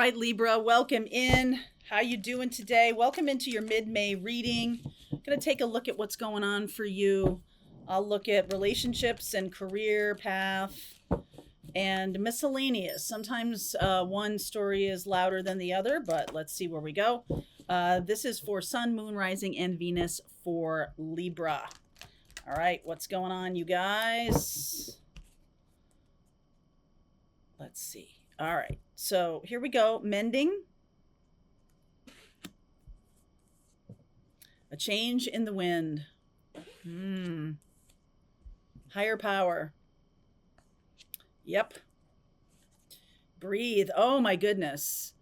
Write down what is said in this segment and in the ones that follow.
right, Libra, welcome in. How you doing today? Welcome into your mid-May reading. Going to take a look at what's going on for you. I'll look at relationships and career path and miscellaneous. Sometimes one story is louder than the other, but let's see where we go. This is for Sun, Moon, Rising, and Venus for Libra. All right, what's going on, you guys? Let's see. All right, so here we go. Mending. A change in the wind. Higher power. Yep. Breathe. Oh my goodness.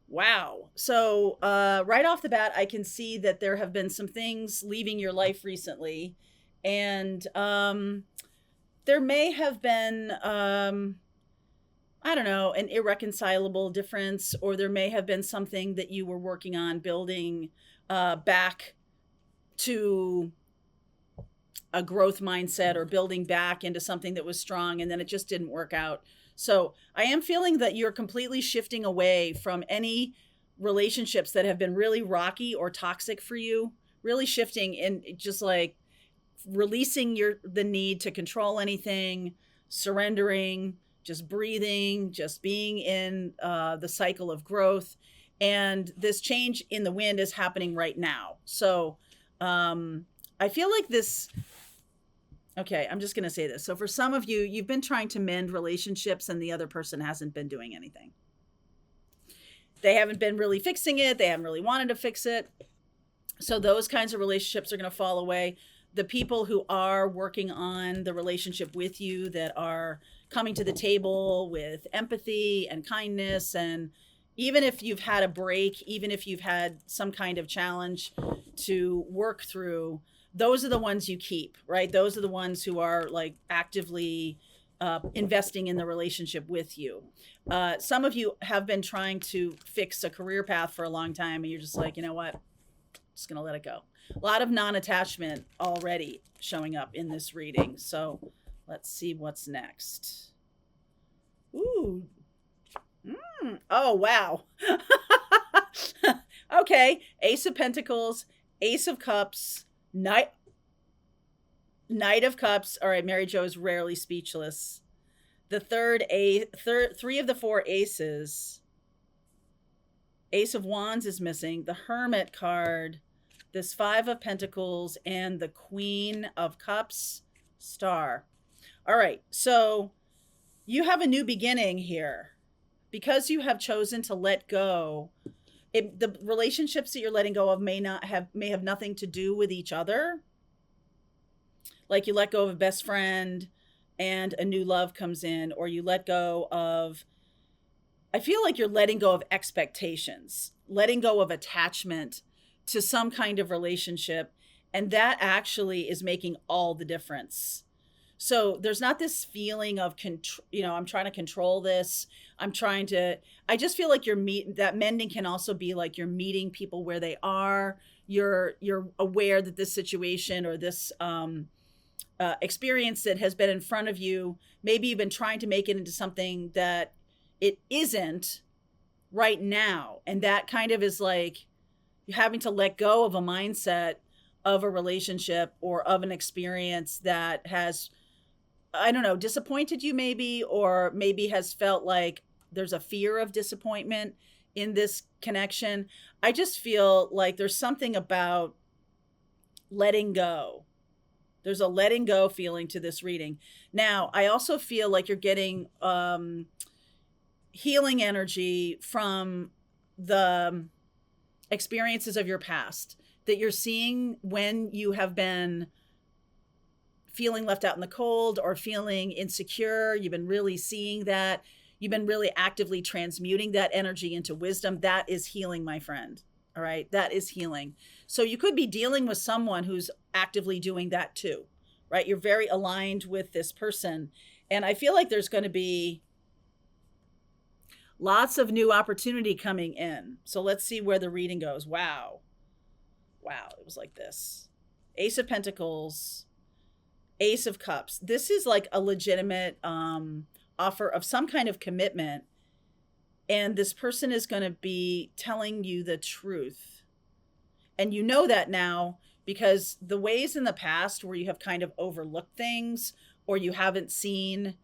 Wow. So right off the bat, I can see that there have been some things leaving your life recently. And there may have been, I don't know, an irreconcilable difference, or there may have been something that you were working on building back to a growth mindset, or building back into something that was strong, and then it just didn't work out. So I am feeling that you're completely shifting away from any relationships that have been really rocky or toxic for you, really shifting and just like releasing the need to control anything, surrendering, just breathing, just being in the cycle of growth. And this change in the wind is happening right now. So I feel like this, okay, I'm just going to say this. So for some of you, you've been trying to mend relationships and the other person hasn't been doing anything. They haven't been really fixing it. They haven't really wanted to fix it. So those kinds of relationships are going to fall away. The people who are working on the relationship with you, that are coming to the table with empathy and kindness, and even if you've had a break, even if you've had some kind of challenge to work through, those are the ones you keep, right? Those are the ones who are like actively investing in the relationship with you. Some of you have been trying to fix a career path for a long time, and you're just like, you know what? Just going to let it go. A lot of non-attachment already showing up in this reading. So let's see what's next. Ooh. Oh, wow. Okay. Ace of Pentacles, Ace of Cups, Knight of Cups. All right, Mary Jo is rarely speechless. The three of the four aces. Ace of Wands is missing. The Hermit card, this Five of Pentacles, and the Queen of Cups, Star. All right, so you have a new beginning here. Because you have chosen to let go, the relationships that you're letting go of may have nothing to do with each other. Like you let go of a best friend and a new love comes in, or you let go of, I feel like you're letting go of expectations, letting go of attachment to some kind of relationship. And that actually is making all the difference. So there's not this feeling of, I'm trying to control this. I just feel like that mending can also be like you're meeting people where they are. You're aware that this situation or this experience that has been in front of you, maybe you've been trying to make it into something that it isn't right now. And that kind of is like you're having to let go of a mindset of a relationship or of an experience that has, I don't know, disappointed you maybe, or maybe has felt like there's a fear of disappointment in this connection. I just feel like there's something about letting go. There's a letting go feeling to this reading. Now, I also feel like you're getting healing energy from the experiences of your past that you're seeing when you have been feeling left out in the cold or feeling insecure. You've been really seeing that. You've been really actively transmuting that energy into wisdom. That is healing, my friend. All right. That is healing. So you could be dealing with someone who's actively doing that too, right? You're very aligned with this person. And I feel like there's going to be lots of new opportunity coming in. So let's see where the reading goes. Wow. It was like this. Ace of Pentacles, Ace of Cups. This is like a legitimate offer of some kind of commitment And this person is going to be telling you the truth. And you know that now because the ways in the past where you have kind of overlooked things or you haven't seen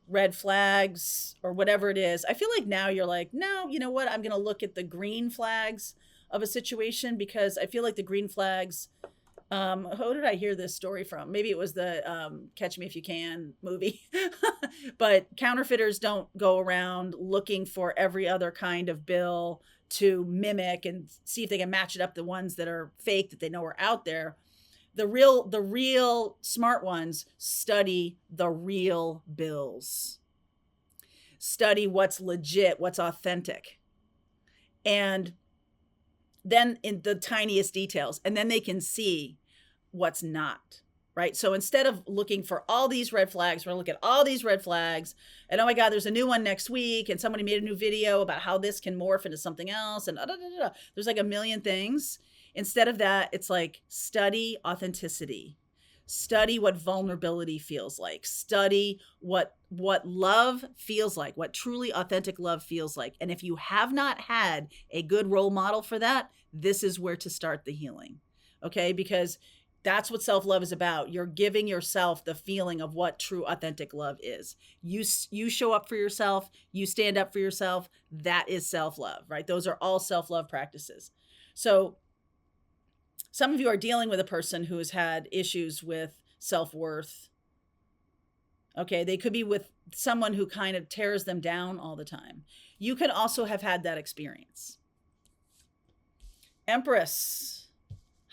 red flags or whatever it is, I feel like now you're like, no, you know what? I'm going to look at the green flags of a situation because I feel like the green flags. Who did I hear this story from? Maybe it was the Catch Me If You Can movie. But counterfeiters don't go around looking for every other kind of bill to mimic and see if they can match it up the ones that are fake that they know are out there. The real smart ones study the real bills. Study what's legit, what's authentic. And then in the tiniest details, and then they can see what's not, right? So instead of looking for all these red flags, we're going to look at all these red flags and oh my God, there's a new one next week and somebody made a new video about how this can morph into something else and there's like a million things. Instead of that, it's like study authenticity. Study what vulnerability feels like. Study what love feels like, what truly authentic love feels like. And if you have not had a good role model for that, this is where to start the healing. Okay? Because that's what self-love is about. You're giving yourself the feeling of what true authentic love is. You show up for yourself, you stand up for yourself. That is self-love, right? Those are all self-love practices. So some of you are dealing with a person who has had issues with self-worth. Okay, they could be with someone who kind of tears them down all the time. You could also have had that experience. Empress,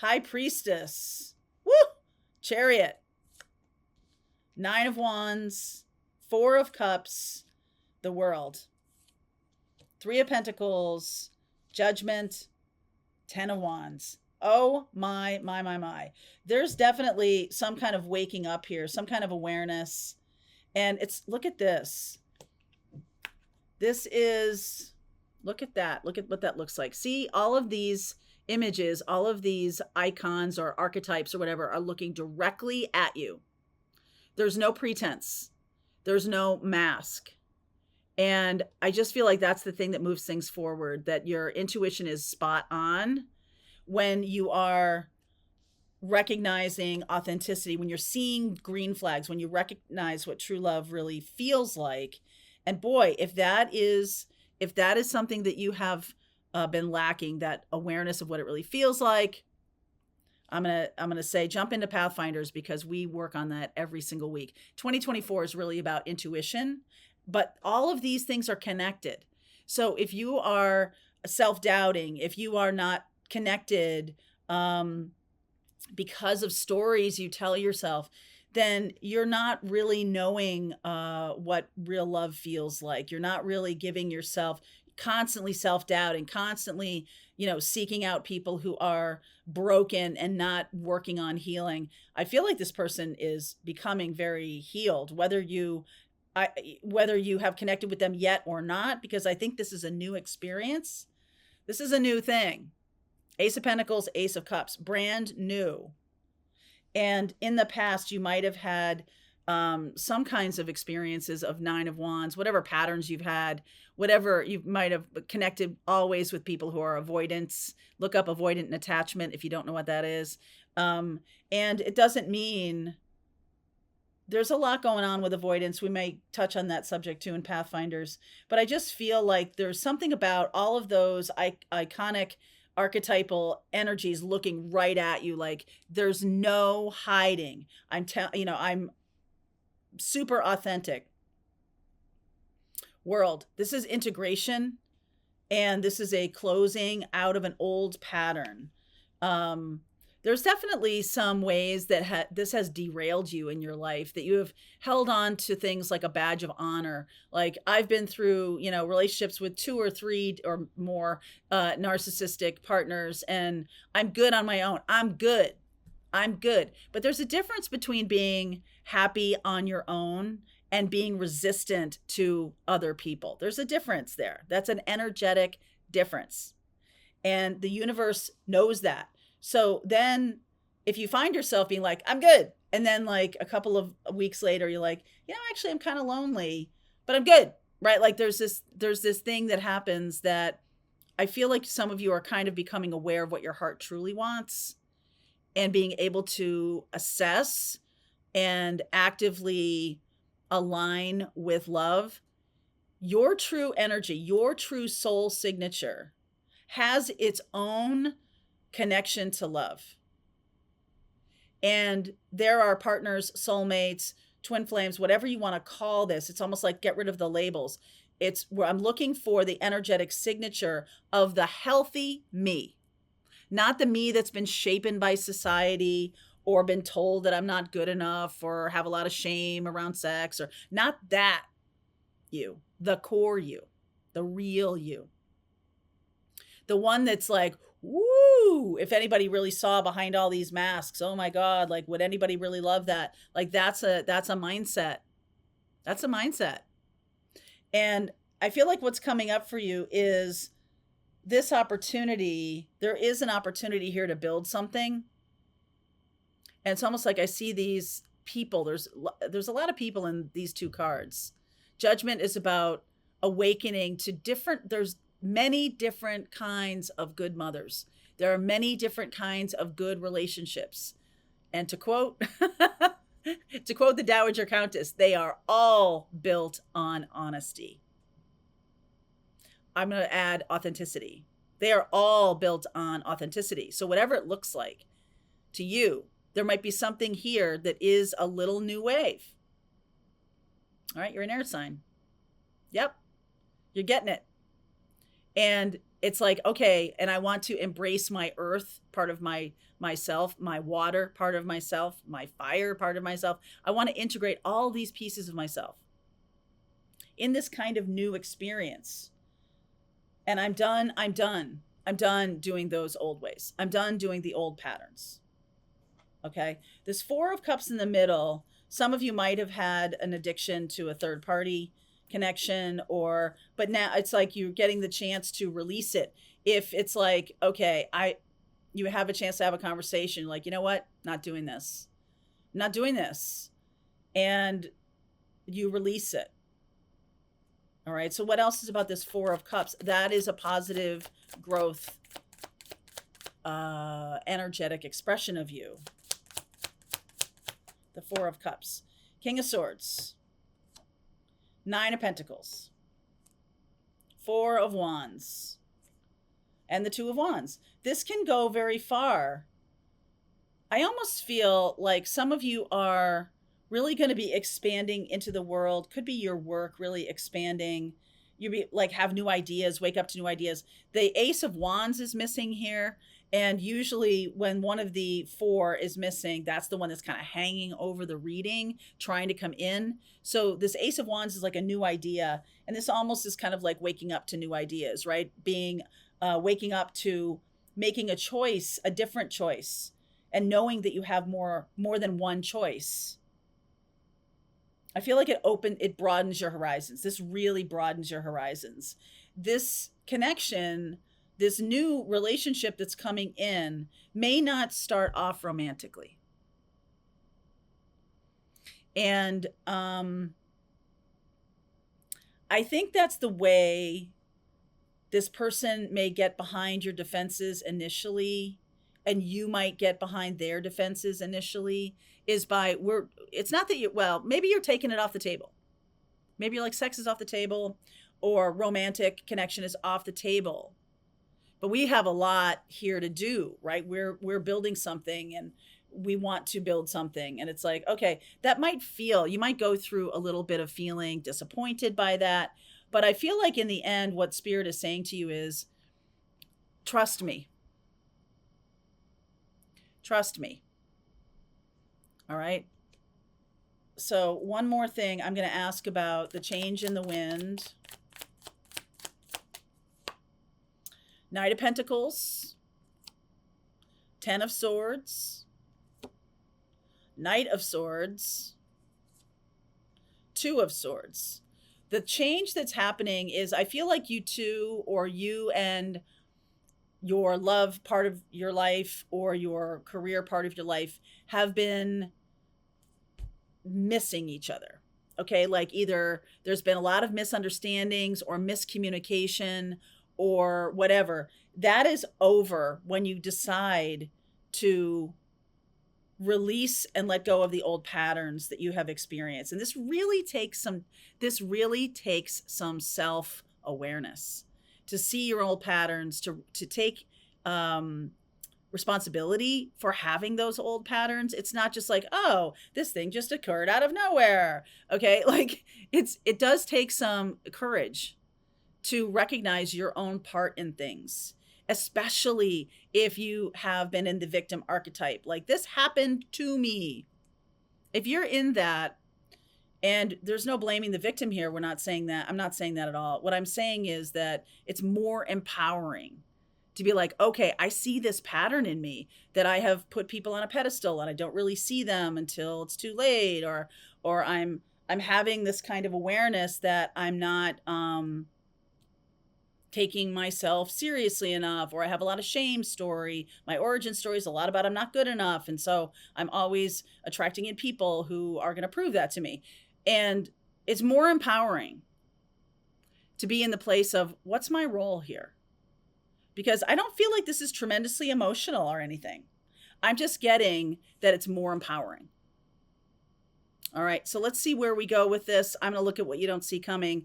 High Priestess, woo, Chariot, Nine of Wands, Four of Cups, the World, Three of Pentacles, Judgment, Ten of Wands. Oh my. There's definitely some kind of waking up here, some kind of awareness. And it's, look at this. This is, look at that. Look at what that looks like. See, all of these images, all of these icons or archetypes or whatever are looking directly at you. There's no pretense. There's no mask. And I just feel like that's the thing that moves things forward, that your intuition is spot on when you are recognizing authenticity, when you're seeing green flags, when you recognize what true love really feels like. And boy, if that is something that you have been lacking, that awareness of what it really feels like, I'm gonna say jump into Pathfinders, because we work on that every single week. 2024 is really about intuition, but all of these things are connected. So if you are self-doubting, if you are not connected because of stories you tell yourself, then you're not really knowing what real love feels like. You're not really giving yourself, constantly self-doubting, constantly, seeking out people who are broken and not working on healing. I feel like this person is becoming very healed, whether you have connected with them yet or not, because I think this is a new experience. This is a new thing. Ace of Pentacles, Ace of Cups, brand new. And in the past, you might have had some kinds of experiences of Nine of Wands, whatever patterns you've had, whatever you might have connected always with people who are avoidants. Look up avoidant attachment if you don't know what that is. And it doesn't mean, there's a lot going on with avoidance. We may touch on that subject too in Pathfinders, but I just feel like there's something about all of those iconic archetypal energies looking right at you. Like there's no hiding. I'm super authentic. World, this is integration, and this is a closing out of an old pattern. There's definitely some ways that this has derailed you in your life, that you have held on to things like a badge of honor. Like I've been through, relationships with 2 or 3 or more narcissistic partners, and I'm good on my own. I'm good. But there's a difference between being happy on your own and being resistant to other people. There's a difference there. That's an energetic difference. And the universe knows that. So then if you find yourself being like, I'm good, and then like a couple of weeks later, you're like, actually, I'm kind of lonely, but I'm good. right? Like there's this thing that happens that I feel like some of you are kind of becoming aware of what your heart truly wants and being able to assess and actively align with love. Your true energy, your true soul signature has its own connection to love. And there are partners, soulmates, twin flames, whatever you want to call this. It's almost like get rid of the labels. It's where I'm looking for the energetic signature of the healthy me, not the me that's been shapen by society or been told that I'm not good enough or have a lot of shame around sex, or not that you, the core you, the real you. The one that's like, woo, if anybody really saw behind all these masks, oh my God, like would anybody really love that? Like that's a mindset. That's a mindset. And I feel like what's coming up for you is this opportunity. There is an opportunity here to build something. And it's almost like I see these people. There's a lot of people in these two cards. Judgment is about awakening to different, there's many different kinds of good mothers. There are many different kinds of good relationships. And to quote to quote the Dowager Countess, they are all built on honesty. I'm going to add authenticity. They are all built on authenticity. So whatever it looks like to you, there might be something here that is a little new wave. All right, you're an air sign. Yep, you're getting it. And it's like, okay, and I want to embrace my earth part of myself, my water part of myself, my fire part of myself. I want to integrate all these pieces of myself in this kind of new experience. And I'm done doing those old ways. I'm done doing the old patterns. Okay. This Four of Cups in the middle, some of you might have had an addiction to a third party connection, but now it's like you're getting the chance to release it. If it's like, okay, you have a chance to have a conversation, like, you know what? Not doing this. And you release it. All right. So what else is about this Four of Cups? That is a positive growth, energetic expression of you. The Four of Cups, King of Swords, Nine of Pentacles, Four of Wands, and the Two of Wands. This can go very far. I almost feel like some of you are really going to be expanding into the world. Could be your work really expanding. You be like have new ideas, wake up to new ideas. The Ace of Wands is missing here. And usually when one of the four is missing, that's the one that's kind of hanging over the reading, trying to come in. So this Ace of Wands is like a new idea. And this almost is kind of like waking up to new ideas, right? Waking up to making a choice, a different choice, and knowing that you have more than one choice. I feel like it broadens your horizons. This really broadens your horizons. This connection, this new relationship that's coming in may not start off romantically. And I think that's the way this person may get behind your defenses initially, and you might get behind their defenses initially, is it's not that maybe you're taking it off the table. Maybe you're like, sex is off the table, or romantic connection is off the table. But we have a lot here to do, right? We're building something, and we want to build something. And it's like, okay, you might go through a little bit of feeling disappointed by that. But I feel like in the end, what Spirit is saying to you is, trust me. Trust me. All right. So one more thing I'm going to ask about the change in the wind. Knight of Pentacles, Ten of Swords, Knight of Swords, Two of Swords. The change that's happening is, I feel like you two, or you and your love part of your life or your career part of your life, have been missing each other. okay? Like either there's been a lot of misunderstandings or miscommunication or whatever. That is over when you decide to release and let go of the old patterns that you have experienced. And this really takes some self-awareness to see your old patterns, to take responsibility for having those old patterns. It's not just like, oh, this thing just occurred out of nowhere. Okay? Like it does take some courage to recognize your own part in things, especially if you have been in the victim archetype. Like, this happened to me. If you're in that, and there's no blaming the victim here, we're not saying that. I'm not saying that at all. What I'm saying is that it's more empowering to be like, okay, I see this pattern in me that I have put people on a pedestal and I don't really see them until it's too late, or I'm having this kind of awareness that I'm not taking myself seriously enough, or I have a lot of shame story. My origin story is a lot about I'm not good enough. And so I'm always attracting in people who are going to prove that to me. And it's more empowering to be in the place of, what's my role here? Because I don't feel like this is tremendously emotional or anything. I'm just getting that it's more empowering. All right, so let's see where we go with this. I'm going to look at what you don't see coming,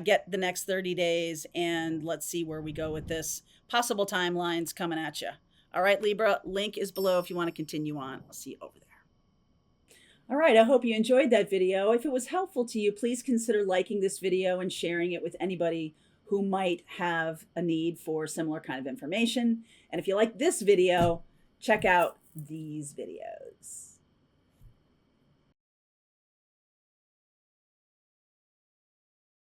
get the next 30 days, and let's see where we go with this. Possible timelines coming at you. All right, Libra, link is below if you want to continue on. I'll see you over there. All right, I hope you enjoyed that video. If it was helpful to you, please consider liking this video and sharing it with anybody who might have a need for similar kind of information. And if you like this video, check out these videos.